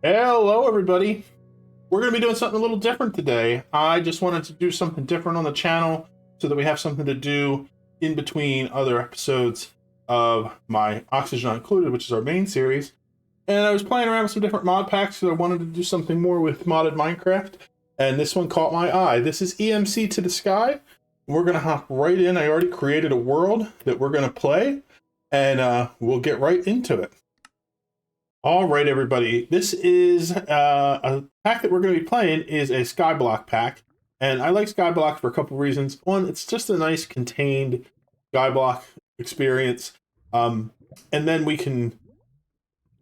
Hello, everybody. We're going to be doing something a little different today. I just wanted to do something different on the channel so that we have something to do in between other episodes of my Oxygen Not Included, which is our main series. And I was playing around with some different mod packs because I wanted to do something more with modded Minecraft. And this one caught my eye. This is EMC to the Sky. We're going to hop right in. I already created a world that we're going to play, and we'll get right into it. All right, everybody. This is a pack that we're going to be playing is a Skyblock pack. And I like Skyblock for a couple reasons. One, it's just a nice contained Skyblock experience. And then we can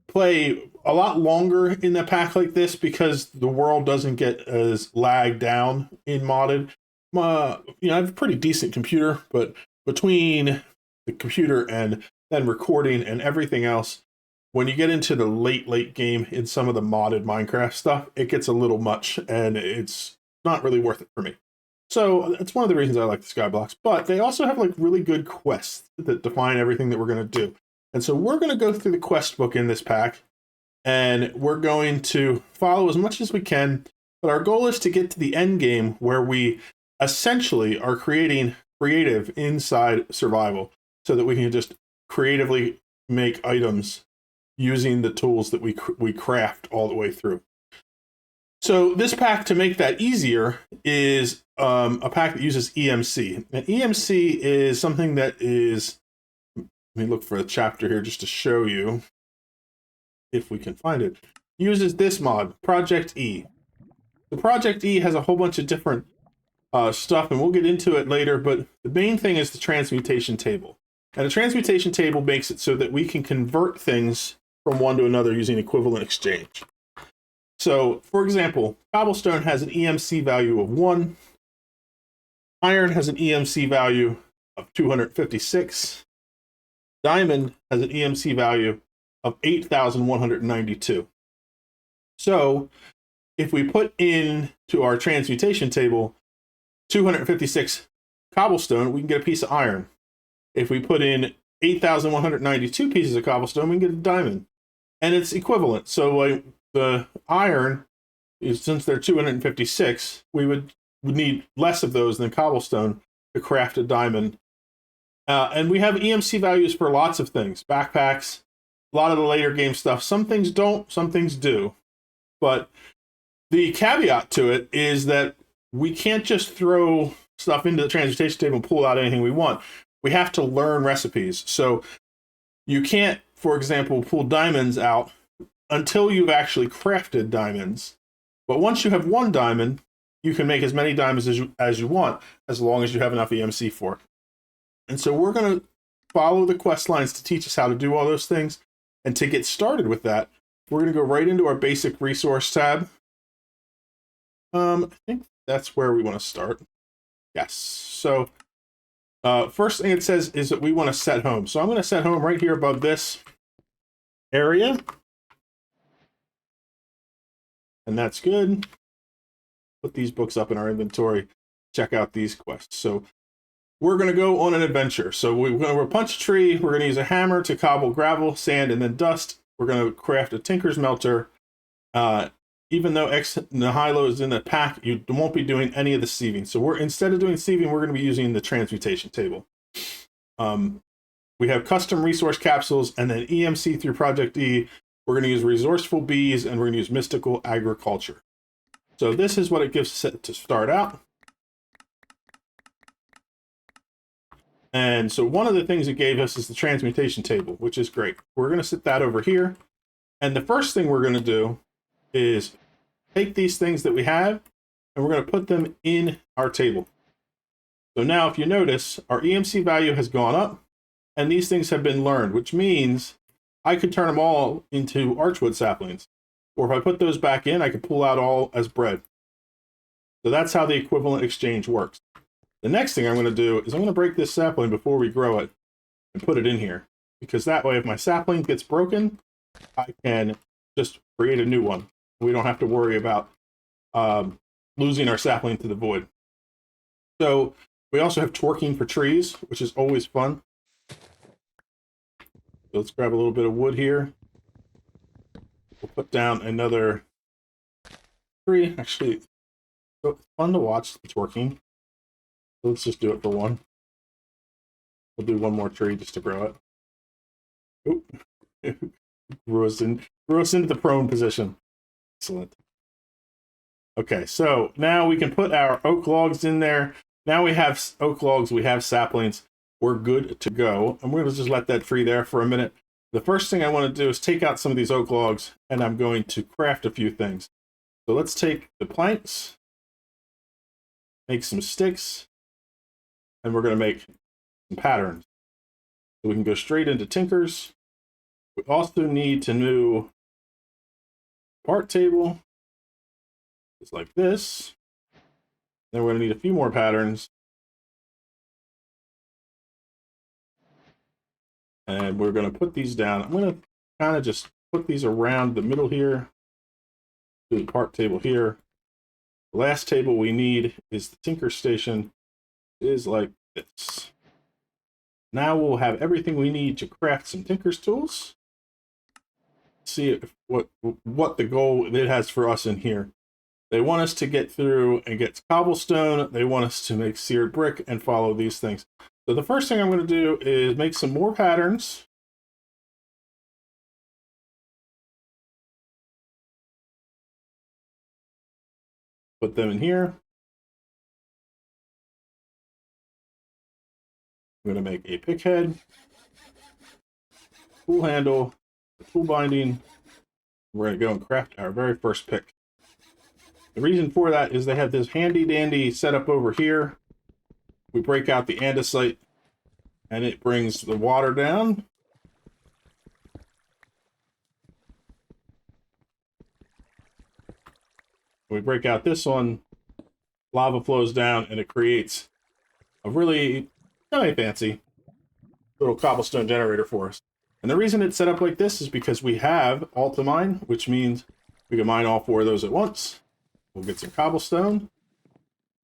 play a lot longer in a pack like this because the world doesn't get as lagged down in modded. I have a pretty decent computer, but between the computer and then recording and everything else, when you get into the late game in some of the modded Minecraft stuff, it gets a little much and it's not really worth it for me. So that's one of the reasons I like the Skyblocks, but they also have like really good quests that define everything that we're going to do. And so we're going to go through the quest book in this pack and we're going to follow as much as we can. But our goal is to get to the end game where we essentially are creating creative inside survival so that we can just creatively make items using the tools that we craft all the way through. So this pack, to make that easier, is a pack that uses EMC. And EMC is something that is, let me look for a chapter here just to show you if we can find it. Uses this mod, ProjectE. The ProjectE has a whole bunch of different stuff, and we'll get into it later, but the main thing is the transmutation table. And the transmutation table makes it so that we can convert things from one to another using equivalent exchange. So, for example, cobblestone has an EMC value of 1. Iron has an EMC value of 256. Diamond has an EMC value of 8,192. So, if we put into our transmutation table 256 cobblestone, we can get a piece of iron. If we put in 8,192 pieces of cobblestone, we can get a diamond. And it's equivalent. So the iron, since they're 256, we would need less of those than cobblestone to craft a diamond. And we have EMC values for lots of things. Backpacks, a lot of the later game stuff. Some things don't, some things do. But the caveat to it is that we can't just throw stuff into the transmutation table and pull out anything we want. We have to learn recipes. So you can't, for example, pull diamonds out until you've actually crafted diamonds. But once you have one diamond, you can make as many diamonds as you want, as long as you have enough EMC for it. And so we're going to follow the quest lines to teach us how to do all those things. And to get started with that, we're going to go right into our basic resource tab. I think that's where we want to start. Yes. So first thing it says is that we want to set home. So I'm going to set home right here above this area. And that's good. Put these books up in our inventory. Check out these quests. So we're going to go on an adventure. So we're going to punch a tree. We're going to use a hammer to cobble gravel, sand, and then dust. We're going to craft a tinker's melter. Even though X Nihilo is in the pack, you won't be doing any of the sieving. So instead of doing sieving, we're going to be using the transmutation table. We have custom resource capsules and then EMC through ProjectE. We're going to use resourceful bees and we're going to use mystical agriculture. So this is what it gives us to start out. And so one of the things it gave us is the transmutation table, which is great. We're going to set that over here. And the first thing we're going to do is take these things that we have and we're going to put them in our table. So now if you notice, our EMC value has gone up and these things have been learned, which means I could turn them all into archwood saplings. Or if I put those back in, I could pull out all as bread. So that's how the equivalent exchange works. The next thing I'm going to do is I'm going to break this sapling before we grow it and put it in here. Because that way, if my sapling gets broken, I can just create a new one. We don't have to worry about losing our sapling to the void. So we also have twerking for trees, which is always fun. So let's grab a little bit of wood here. We'll put down another tree. Actually, it's fun to watch. It's working. So let's just do it for one. We'll do one more tree just to grow it. Oop. grew us into the prone position. Excellent. Okay, so now we can put our oak logs in there. Now we have oak logs, we have saplings. We're good to go. And we're going to just let that tree there for a minute. The first thing I want to do is take out some of these oak logs, and I'm going to craft a few things. So let's take the planks, make some sticks, and we're going to make some patterns. So we can go straight into Tinkers. We also need to do part table, just like this. Then we're going to need a few more patterns. And we're going to put these down. I'm going to kind of just put these around the middle here. Do the part table here. The last table we need is the Tinker Station. It is like this. Now we'll have everything we need to craft some Tinker's tools. See if, what the goal it has for us in here. They want us to get through and get cobblestone. They want us to make seared brick and follow these things. So the first thing I'm going to do is make some more patterns. Put them in here. I'm going to make a pick head, tool handle, tool binding. We're going to go and craft our very first pick. The reason for that is they have this handy dandy setup over here. We break out the andesite and it brings the water down. We break out this one, lava flows down and it creates a really fancy little cobblestone generator for us. And the reason it's set up like this is because we have alt-to-mine, which means we can mine all four of those at once. We'll get some cobblestone.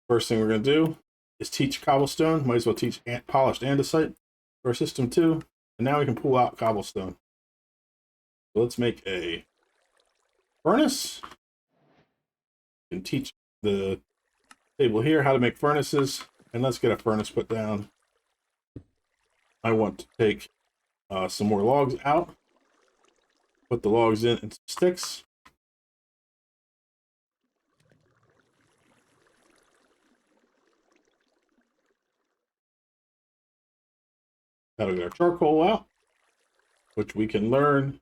First thing we're going to do is teach cobblestone. Might as well teach polished andesite for our system too. And now we can pull out cobblestone. So let's make a furnace. We can teach the table here how to make furnaces. And let's get a furnace put down. I want to take some more logs out. Put the logs in and some sticks. That'll get our charcoal out, which we can learn.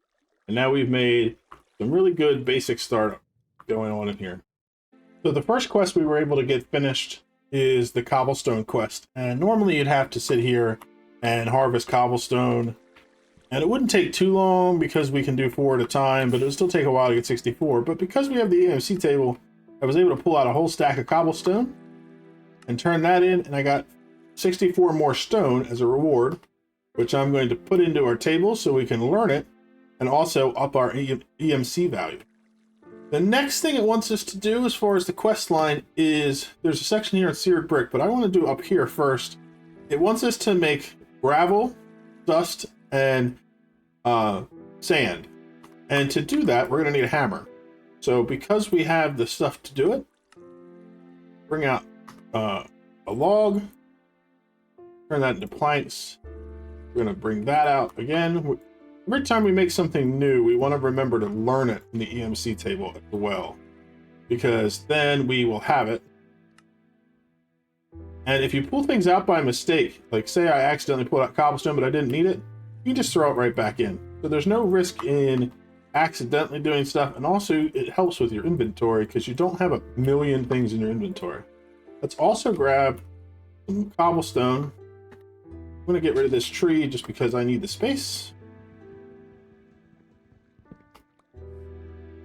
And now we've made some really good basic startup going on in here. So the first quest we were able to get finished is the cobblestone quest. And normally you'd have to sit here and harvest cobblestone. And it wouldn't take too long because we can do 4 at a time, but it would still take a while to get 64. But because we have the EMC table, I was able to pull out a whole stack of cobblestone and turn that in, and I got 64 more stone as a reward, which I'm going to put into our table so we can learn it and also up our EMC value. The next thing it wants us to do as far as the quest line is, there's a section here in seared brick, but I want to do up here first. It wants us to make gravel, dust, and sand. And to do that, we're going to need a hammer. So because we have the stuff to do it, bring out a log, turn that into planks. We're going to bring that out again. Every time we make something new, we want to remember to learn it in the EMC table as well, because then we will have it. And if you pull things out by mistake, like say I accidentally pulled out cobblestone, but I didn't need it, you just throw it right back in. So there's no risk in accidentally doing stuff. And also it helps with your inventory because you don't have a million things in your inventory. Let's also grab some cobblestone. I'm going to get rid of this tree just because I need the space.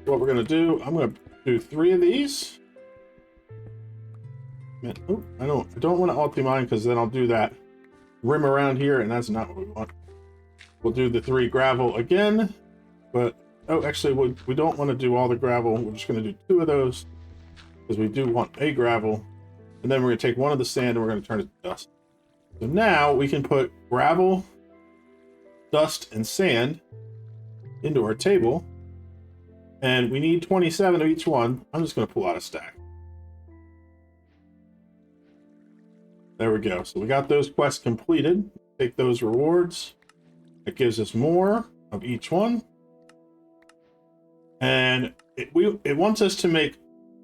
What we're going to do, I'm going to do 3 of these. Man, oh, I don't want to alt-mine because then I'll do that rim around here, and that's not what we want. We'll do the 3 gravel again, but oh, actually we don't want to do all the gravel. We're just going to do 2 of those because we do want a gravel, and then we're going to take 1 of the sand and we're going to turn it to dust. So now we can put gravel, dust, and sand into our table. And we need 27 of each one. I'm just going to pull out a stack. There we go. So we got those quests completed. Take those rewards. It gives us more of each one. And it wants us to make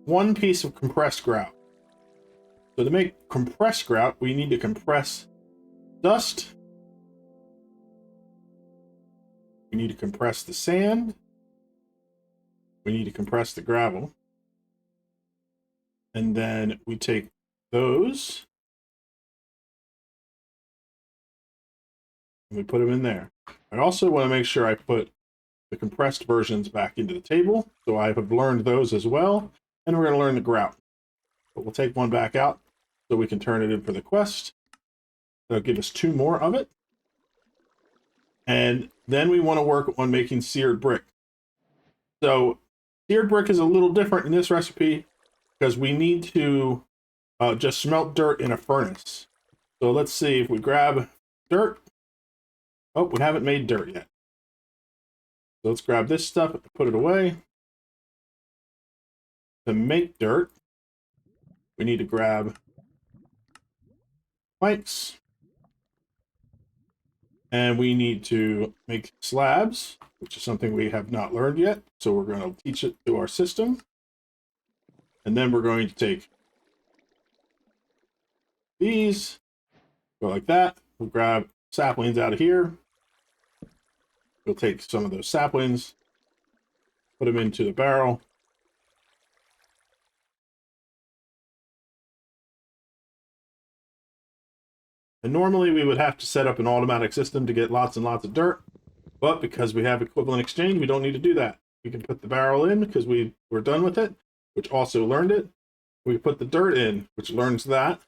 one piece of compressed grout. So to make compressed grout, we need to compress dust. We need to compress the sand. We need to compress the gravel. And then we take those and we put them in there. I also want to make sure I put the compressed versions back into the table. So I have learned those as well. And we're going to learn the grout. But we'll take one back out so we can turn it in for the quest. That'll give us 2 more of it. And then we want to work on making seared brick. So seared brick is a little different in this recipe because we need to just smelt dirt in a furnace. So let's see if we grab dirt. Oh, we haven't made dirt yet. So let's grab this stuff and put it away. To make dirt, we need to grab planks. And we need to make slabs, which is something we have not learned yet. So we're going to teach it to our system. And then we're going to take these, go like that. We'll grab saplings out of here. We'll take some of those saplings, put them into the barrel. And normally we would have to set up an automatic system to get lots and lots of dirt. But because we have equivalent exchange, we don't need to do that. We can put the barrel in because we're done with it, which also learned it. We put the dirt in, which learns that.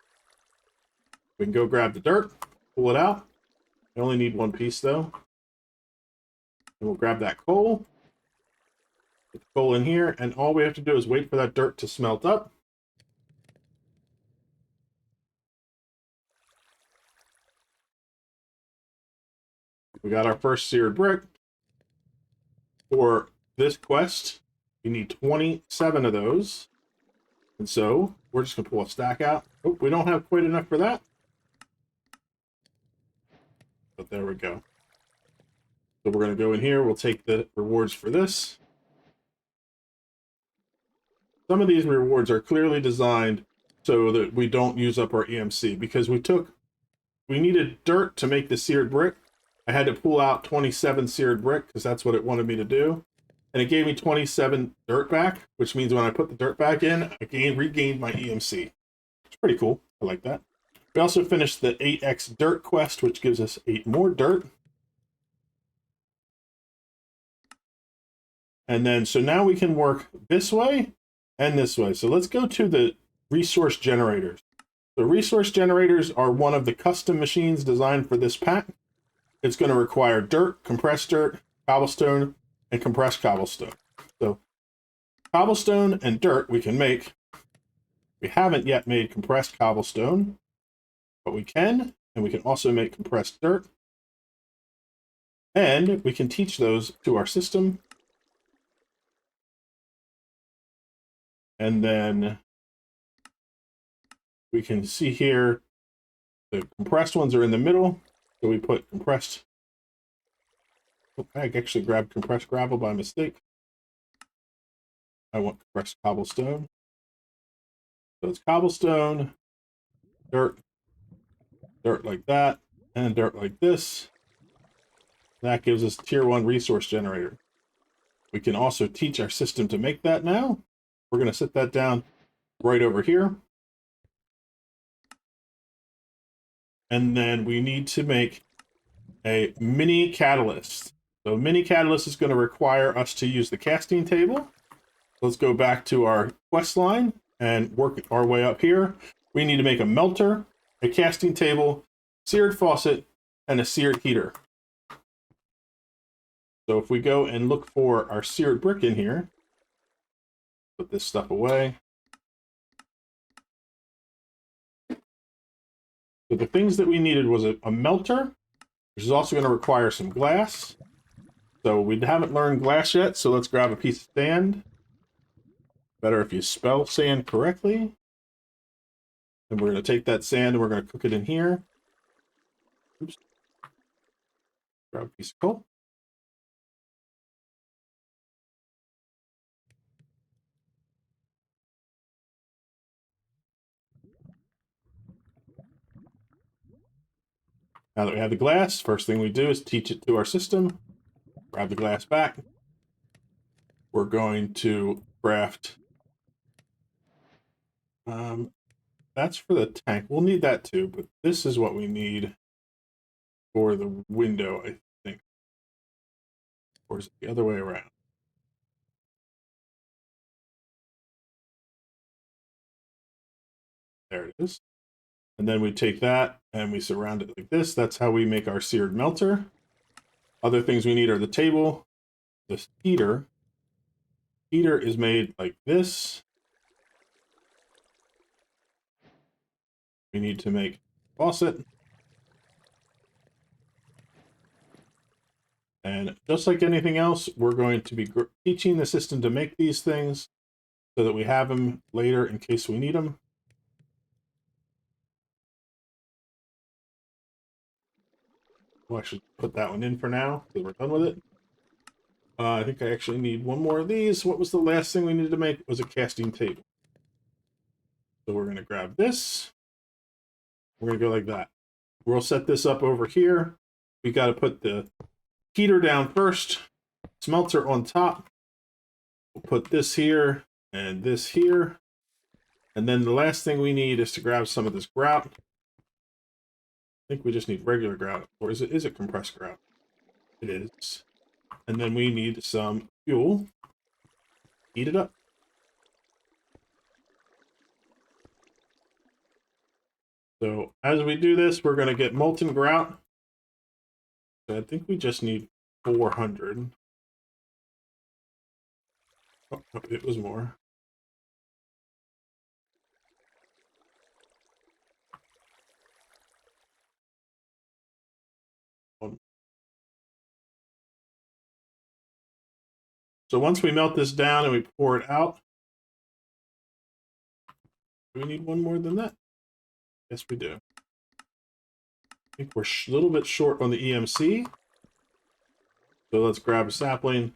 We can go grab the dirt, pull it out. I only need one piece though. And we'll grab that coal. Put the coal in here, and all we have to do is wait for that dirt to smelt up. We got our first seared brick. For this quest, we need 27 of those. And so we're just going to pull a stack out. Oh, we don't have quite enough for that. But there we go. So we're going to go in here. We'll take the rewards for this. Some of these rewards are clearly designed so that we don't use up our EMC because we needed dirt to make the seared brick. I had to pull out 27 seared brick because that's what it wanted me to do. And it gave me 27 dirt back, which means when I put the dirt back in, I regained my EMC. It's pretty cool. I like that. We also finished the 8x dirt quest, which gives us 8 more dirt. And then, so now we can work this way and this way. So let's go to the resource generators. The resource generators are one of the custom machines designed for this pack. It's going to require dirt, compressed dirt, cobblestone, and compressed cobblestone. So cobblestone and dirt we can make. We haven't yet made compressed cobblestone, but we can, and we can also make compressed dirt. And we can teach those to our system. And then we can see here, the compressed ones are in the middle. So we put compressed. Oh, I actually grabbed compressed gravel by mistake. I want compressed cobblestone. So it's cobblestone, dirt, dirt like that, and dirt like this. That gives us tier 1 resource generator. We can also teach our system to make that now. We're going to set that down right over here. And then we need to make a mini catalyst. So mini catalyst is going to require us to use the casting table. Let's go back to our quest line and work our way up here. We need to make a melter, a casting table, seared faucet, and a seared heater. So if we go and look for our seared brick in here, put this stuff away. So the things that we needed was a melter, which is also going to require some glass. So we haven't learned glass yet, so let's grab a piece of sand. Better if you spell sand correctly. And we're going to take that sand and we're going to cook it in here. Oops. Grab a piece of coal. Now that we have the glass, first thing we do is teach it to our system. Grab the glass back. We're going to craft. That's for the tank. We'll need that too, but this is what we need for the window, I think. Or is it the other way around? There it is. And then we take that and we surround it like this. That's how we make our seared melter. Other things we need are the table, the heater. Heater is made like this. We need to make a faucet. And just like anything else, we're going to be teaching the system to make these things so that we have them later in case we need them. We'll actually put that one in for now because we're done with it. I think I actually need one more of these. What was the last thing we needed to make? It was a casting table. So we're going to grab this. We're going to go like that. We'll set this up over here. We got to put the heater down first, smelter on top. We'll put this here and this here. And then the last thing we need is to grab some of this grout. I think we just need regular grout. Or is it compressed grout? It is. And then we need some fuel. Heat it up. So as we do this, we're going to get molten grout. So I think we just need 400. Oh, it was more. So once we melt this down and we pour it out, do we need one more than that? Yes, we do. I think we're a little bit short on the EMC. So let's grab a sapling.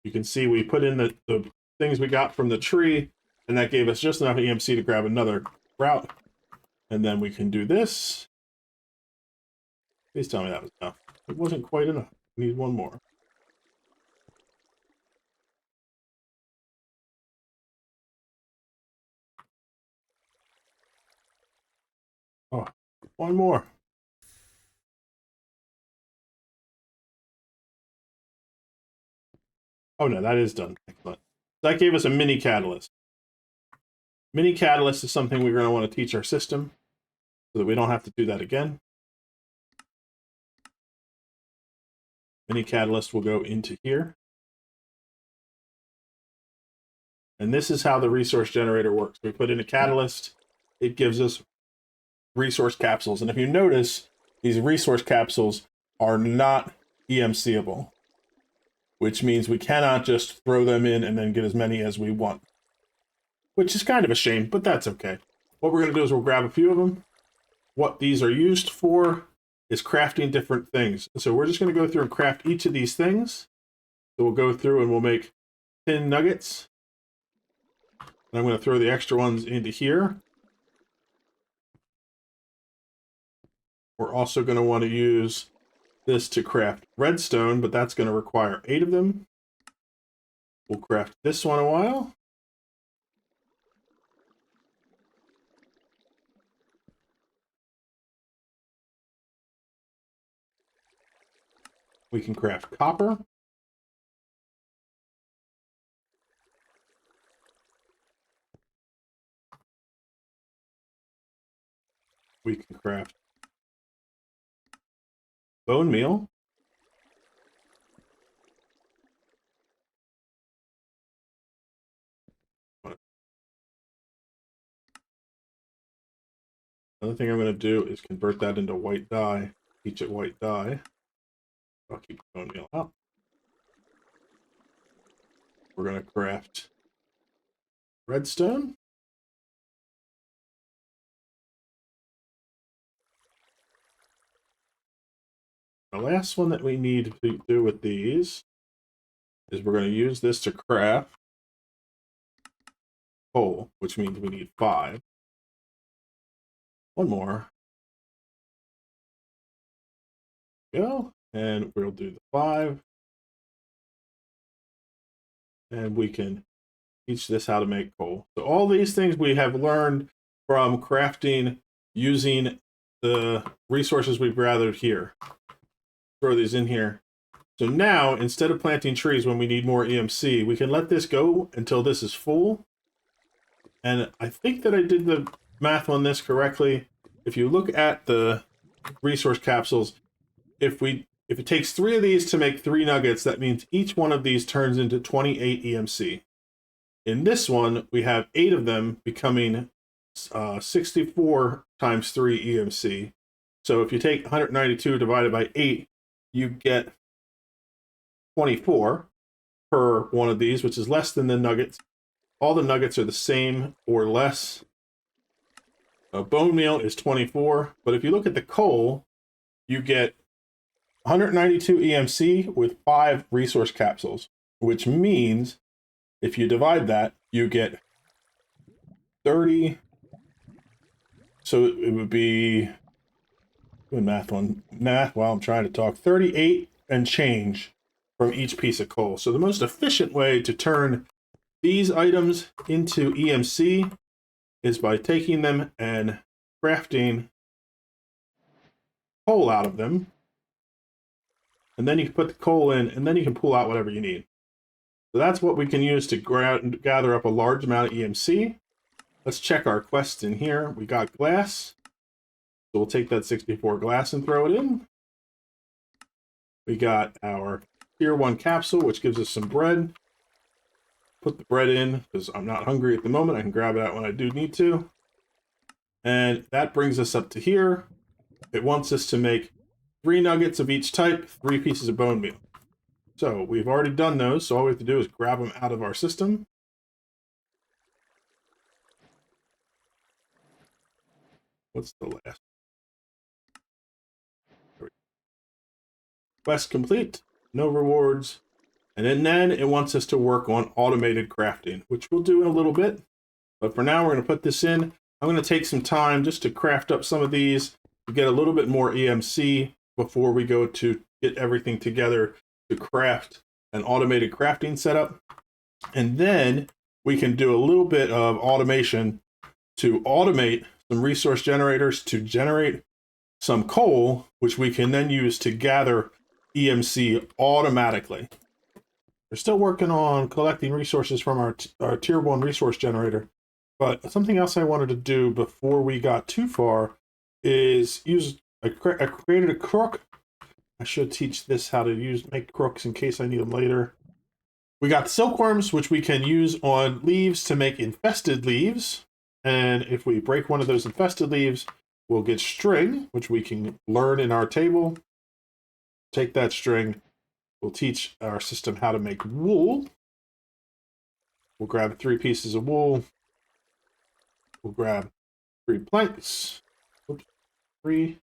You can see we put in the things we got from the tree, and that gave us just enough EMC to grab another route. And then we can do this. Please tell me that was enough. It wasn't quite enough. We need one more. Oh, one more. Oh no, that is done. Excellent. That gave us a mini catalyst. Mini catalyst is something we're going to want to teach our system so that we don't have to do that again. Mini catalyst will go into here. And this is how the resource generator works. We put in a catalyst, it gives us resource capsules. And if you notice, these resource capsules are not EMCable, which means we cannot just throw them in and then get as many as we want, which is kind of a shame, but that's okay. What we're going to do is we'll grab a few of them. What these are used for is crafting different things. So we're just going to go through and craft each of these things. So we'll go through and we'll make 10 nuggets. And I'm going to throw the extra ones into here. We're also going to want to use this to craft redstone, but that's going to require 8 of them. We'll craft this one a while. We can craft copper. We can craft bone meal. Another thing I'm going to do is convert that into white dye. Teach it white dye. I'll keep the bone meal out. We're going to craft redstone. The last one that we need to do with these is we're going to use this to craft coal, which means we need 5. One more. Go, and we'll do the 5. And we can teach this how to make coal. So all these things we have learned from crafting using the resources we've gathered here. Throw these in here. So now, instead of planting trees when we need more EMC, we can let this go until this is full. And I think that I did the math on this correctly. If you look at the resource capsules, if it takes 3 of these to make 3 nuggets, that means each one of these turns into 28 EMC. In this one, we have 8 of them becoming 64 times 3 EMC. So if you take 192 divided by 8, you get 24 per one of these, which is less than the nuggets. All the nuggets are the same or less. Bone meal is 24, but if you look at the coal, you get 192 EMC with 5 resource capsules, which means if you divide that, you get 30. So it would be, doing math while I'm trying to talk, 38 and change from each piece of coal. So the most efficient way to turn these items into EMC is by taking them and crafting coal out of them. And then you can put the coal in, and then you can pull out whatever you need. So that's what we can use to gather up a large amount of EMC. Let's check our quests in here. We got glass. So we'll take that 64 glass and throw it in. We got our tier 1 capsule, which gives us some bread. Put the bread in, because I'm not hungry at the moment. I can grab it out when I do need to. And that brings us up to here. It wants us to make 3 nuggets of each type, 3 pieces of bone meal. So we've already done those, so all we have to do is grab them out of our system. What's the last? Quest complete, no rewards. And then it wants us to work on automated crafting, which we'll do in a little bit. But for now, we're going to put this in. I'm going to take some time just to craft up some of these to get a little bit more EMC before we go to get everything together to craft an automated crafting setup. And then we can do a little bit of automation to automate some resource generators to generate some coal, which we can then use to gather EMC automatically. We're still working on collecting resources from our tier 1 resource generator. But something else I wanted to do before we got too far is I created a crook. I should teach this how to make crooks in case I need them later. We got silkworms, which we can use on leaves to make infested leaves. And if we break one of those infested leaves, we'll get string, which we can learn in our table. Take that string. We'll teach our system how to make wool. We'll grab 3 pieces of wool. We'll grab 3 planks. Oops, 3,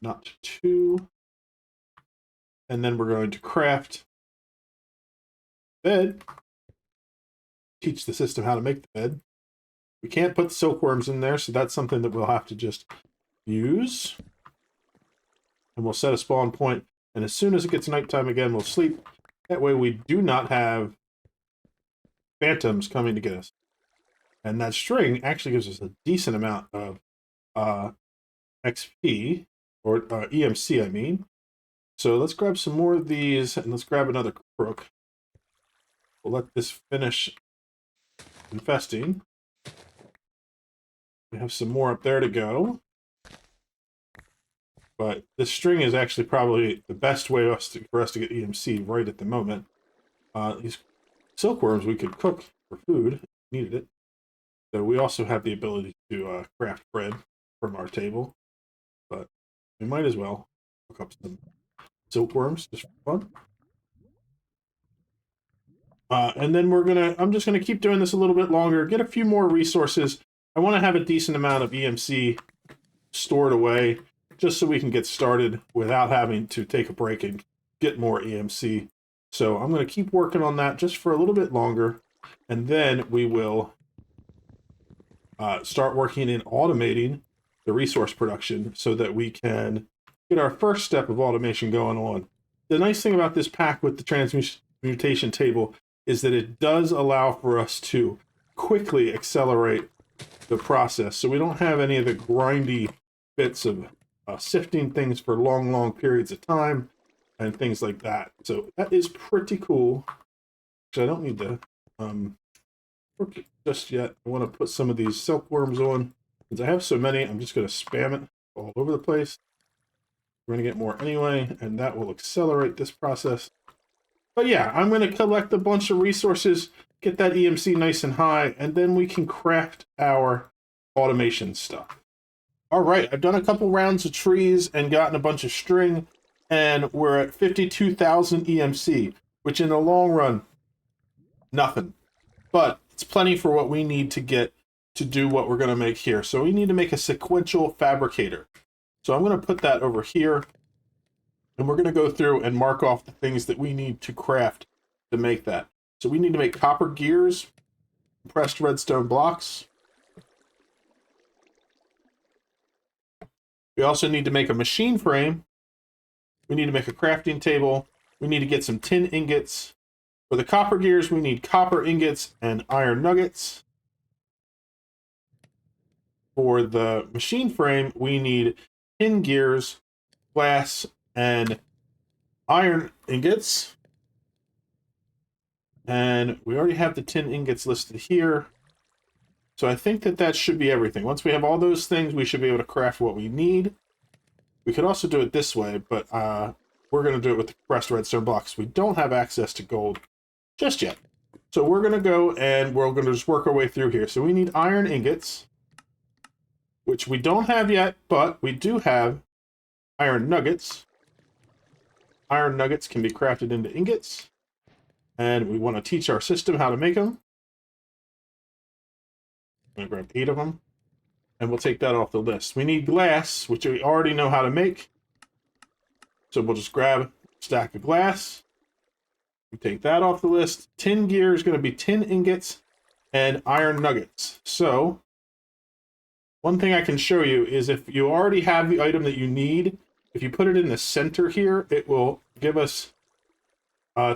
not 2. And then we're going to craft bed. Teach the system how to make the bed. We can't put the silkworms in there, so that's something that we'll have to just use. And we'll set a spawn point. And as soon as it gets nighttime again, we'll sleep. That way we do not have phantoms coming to get us. And that string actually gives us a decent amount of XP, or EMC, I mean. So let's grab some more of these, and let's grab another crook. We'll let this finish infesting. We have some more up there to go. But this string is actually probably the best way for us to get EMC right at the moment. These silkworms we could cook for food if we needed it. So we also have the ability to craft bread. from our table, but we might as well hook up some silkworms just for fun. And then I'm just gonna keep doing this a little bit longer, get a few more resources. I want to have a decent amount of EMC stored away just so we can get started without having to take a break and get more EMC. So I'm going to keep working on that just for a little bit longer, and then we will start working in automating the resource production so that we can get our first step of automation going on. The nice thing about this pack with the transmutation table is that it does allow for us to quickly accelerate the process, so we don't have any of the grindy bits of sifting things for long periods of time and things like that. So that is pretty cool. Actually, I don't need to just yet. I want to put some of these silkworms on. Since I have so many, I'm just going to spam it all over the place. We're going to get more anyway, and that will accelerate this process. But yeah, I'm going to collect a bunch of resources, get that EMC nice and high, and then we can craft our automation stuff. All right, I've done a couple rounds of trees and gotten a bunch of string, and we're at 52,000 EMC, which in the long run, nothing. But it's plenty for what we need to get to do what we're going to make here. So we need to make a sequential fabricator. So I'm going to put that over here, and we're going to go through and mark off the things that we need to craft to make that. So we need to make copper gears, compressed redstone blocks. We also need to make a machine frame. We need to make a crafting table. We need to get some tin ingots. For the copper gears, we need copper ingots and iron nuggets. For the machine frame, we need tin gears, glass, and iron ingots. And we already have the tin ingots listed here. So I think that should be everything. Once we have all those things, we should be able to craft what we need. We could also do it this way, but we're going to do it with the compressed redstone blocks. We don't have access to gold just yet. So we're going to go and we're going to just work our way through here. So we need iron ingots, which we don't have yet, but we do have iron nuggets. Iron nuggets can be crafted into ingots, and we want to teach our system how to make them. I'm going to grab 8 of them, and we'll take that off the list. We need glass, which we already know how to make. So we'll just grab a stack of glass. We take that off the list. Tin gear is going to be tin ingots and iron nuggets. So one thing I can show you is if you already have the item that you need, if you put it in the center here, it will give us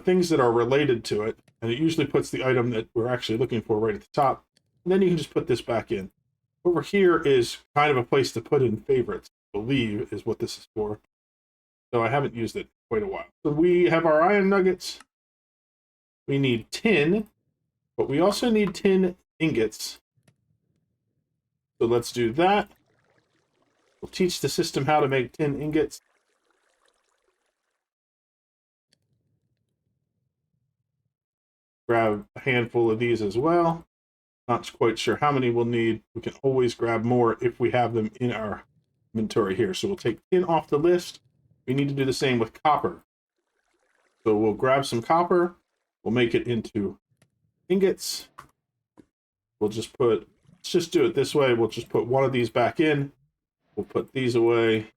things that are related to it. And it usually puts the item that we're actually looking for right at the top. And then you can just put this back in. Over here is kind of a place to put in favorites, I believe is what this is for. So I haven't used it in quite a while. So we have our iron nuggets. We need tin, but we also need tin ingots. So let's do that. We'll teach the system how to make tin ingots. Grab a handful of these as well. Not quite sure how many we'll need. We can always grab more if we have them in our inventory here. So we'll take tin off the list. We need to do the same with copper. So we'll grab some copper. We'll make it into ingots. We'll just let's just do it this way. We'll just put one of these back in. We'll put these away.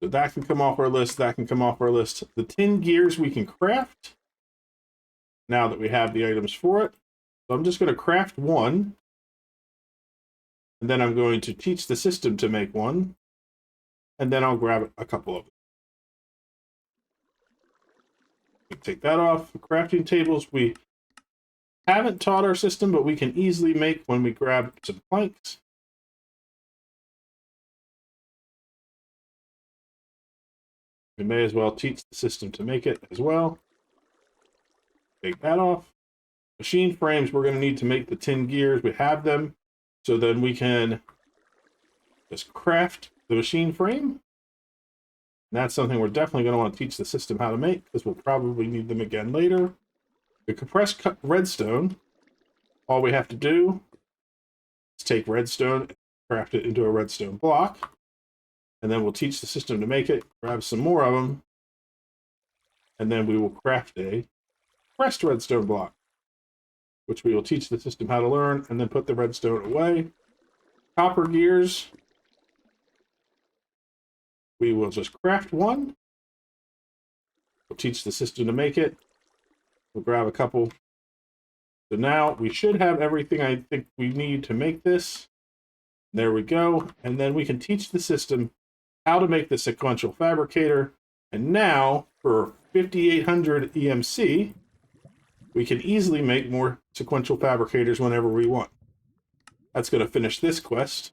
So that can come off our list. That can come off our list. The tin gears we can craft now that we have the items for it. So I'm just going to craft one, and then I'm going to teach the system to make one, and then I'll grab a couple of them. Take that off. Crafting tables we haven't taught our system, but we can easily make when we grab some planks. We may as well teach the system to make it as well. Take that off. Machine frames, we're going to need to make the tin gears. We have them. So then we can just craft the machine frame. And that's something we're definitely going to want to teach the system how to make, because we'll probably need them again later. The compressed redstone, all we have to do is take redstone, craft it into a redstone block. And then we'll teach the system to make it, grab some more of them, and then we will craft a pressed redstone block, which we will teach the system how to learn, and then put the redstone away. Copper gears, we will just craft one. We'll teach the system to make it. We'll grab a couple. So now we should have everything I think we need to make this. There we go. And then we can teach the system how to make the sequential fabricator. And now for 5800 EMC, we can easily make more sequential fabricators whenever we want. That's going to finish this quest.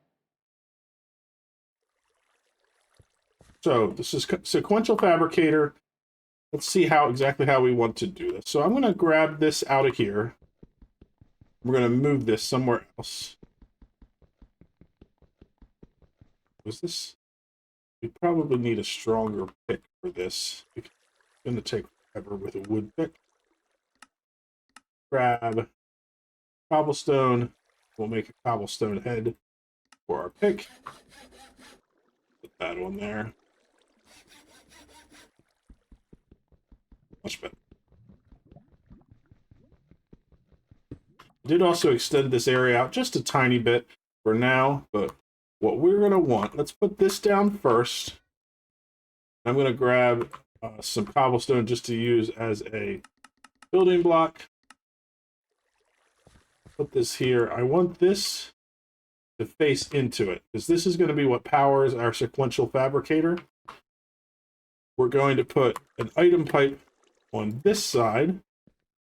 So this is sequential fabricator. Let's see exactly how we want to do this. So I'm going to grab this out of here. We're going to move this somewhere else. Was this? We probably need a stronger pick for this. It's going to take forever with a wood pick. Grab cobblestone. We'll make a cobblestone head for our pick. Put that on there. Much better. I did also extend this area out just a tiny bit for now, but what we're going to want, let's put this down first. I'm going to grab some cobblestone just to use as a building block. Put this here. I want this to face into it, because this is going to be what powers our sequential fabricator. We're going to put an item pipe on this side,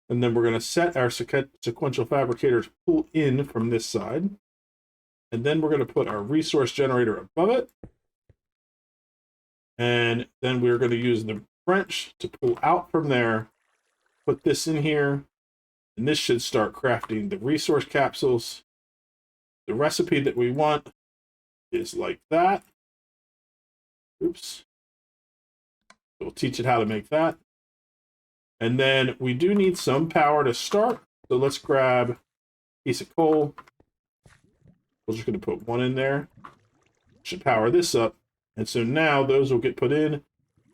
and then we're going to set our sequential fabricator to pull in from this side. And then we're going to put our resource generator above it. And then we're going to use the wrench to pull out from there, put this in here, and this should start crafting the resource capsules. The recipe that we want is like that. Oops. We'll teach it how to make that. And then we do need some power to start. So let's grab a piece of coal. We're just going to put one in there. Should power this up. And so now those will get put in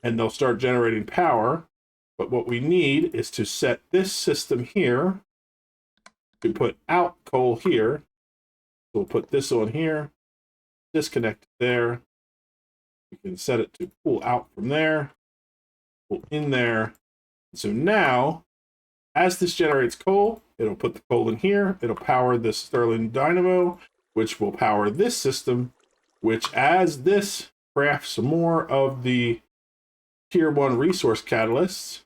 and they'll start generating power. But what we need is to set this system here to put out coal here. So we'll put this on here, disconnect it there. We can set it to pull out from there, pull in there. So now, as this generates coal, it'll put the coal in here. It'll power this Stirling dynamo, which will power this system, which as this crafts some more of the tier 1 resource catalysts,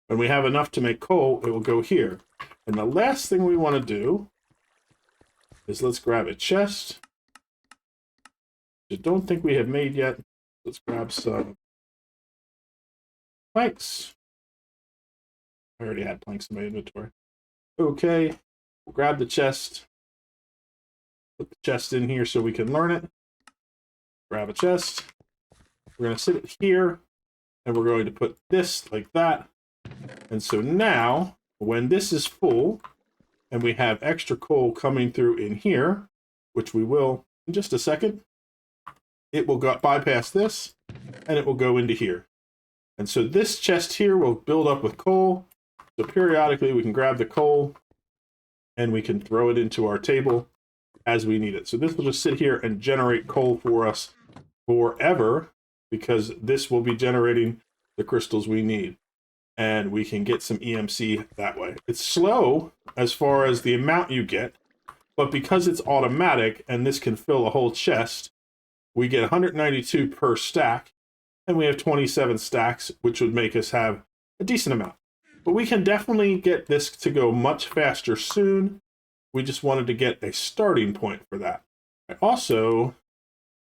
when we have enough to make coal, it will go here. And the last thing we want to do is let's grab a chest. I don't think we have made yet. Let's grab some planks. I already had planks in my inventory. Okay, we'll grab the chest. Put the chest in here so we can learn it. Grab a chest. We're going to sit it here, and we're going to put this like that. And so now, when this is full, and we have extra coal coming through in here, which we will in just a second, it will bypass this, and it will go into here. And so this chest here will build up with coal. So periodically we can grab the coal and we can throw it into our table as we need it. So this will just sit here and generate coal for us forever, because this will be generating the crystals we need. And we can get some EMC that way. It's slow as far as the amount you get, but because it's automatic and this can fill a whole chest, we get 192 per stack, and we have 27 stacks, which would make us have a decent amount. But we can definitely get this to go much faster soon. We just wanted to get a starting point for that. I also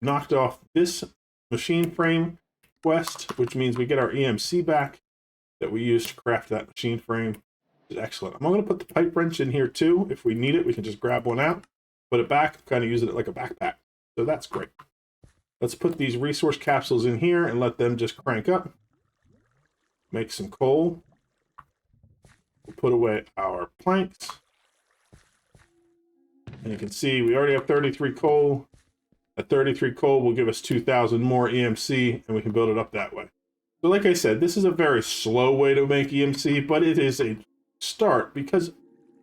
knocked off this machine frame quest, which means we get our EMC back that we used to craft that machine frame. Which is excellent. I'm going to put the pipe wrench in here too. If we need it, we can just grab one out, put it back, kind of using it like a backpack. So that's great. Let's put these resource capsules in here and let them just crank up. Make some coal. We'll put away our planks. And you can see we already have 33 coal. At 33 coal will give us 2,000 more EMC, and we can build it up that way. So like I said, this is a very slow way to make EMC, but it is a start, because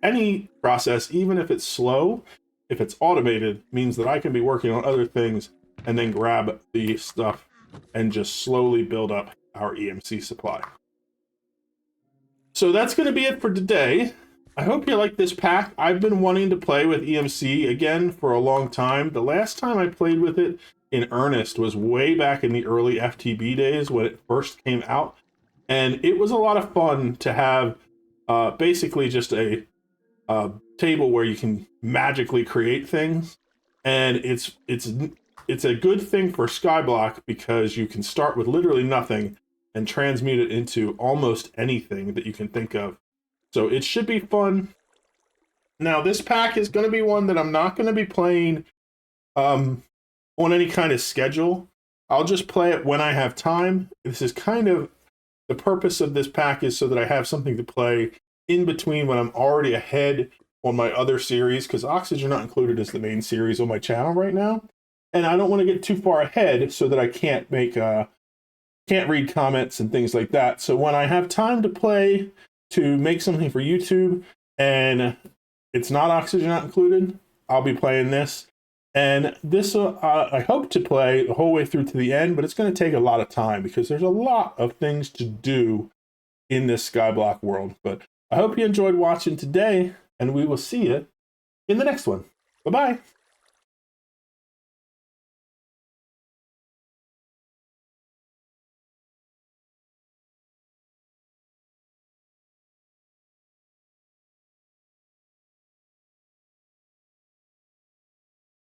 any process, even if it's slow, if it's automated, means that I can be working on other things and then grab the stuff and just slowly build up our EMC supply. So that's going to be it for today. I hope you like this pack. I've been wanting to play with EMC again for a long time. The last time I played with it in earnest was way back in the early FTB days when it first came out. And it was a lot of fun to have basically just a table where you can magically create things. And it's a good thing for Skyblock because you can start with literally nothing and transmute it into almost anything that you can think of. So it should be fun. Now, this pack is going to be one that I'm not going to be playing on any kind of schedule. I'll just play it when I have time. This is kind of the purpose of this pack, is so that I have something to play in between when I'm already ahead on my other series, because Oxygen Not Included is the main series on my channel right now. And I don't want to get too far ahead so that I can't read comments and things like that. So when I have time to play, to make something for YouTube, and it's not Oxygen Not Included, I'll be playing this. And this I hope to play the whole way through to the end, but it's going to take a lot of time because there's a lot of things to do in this Skyblock world. But I hope you enjoyed watching today, and we will see you in the next one. Bye-bye.